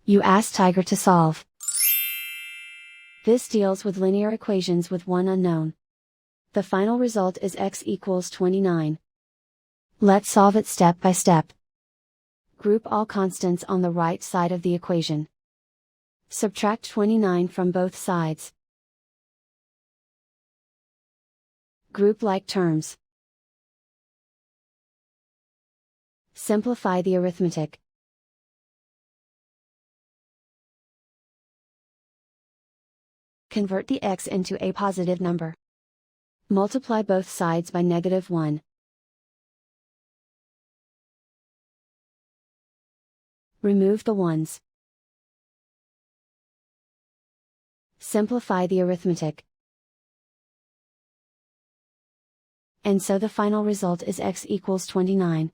You ask Tiger to solve. This deals with linear equations with one unknown. The final result is x equals 29. Let's solve it step by step. Group all constants on the right side of the equation. Subtract 29 from both sides. Group like terms. Simplify the arithmetic. Convert the x into a positive number. Multiply both sides by -1. Remove the ones. Simplify the arithmetic. And so the final result is x equals 29.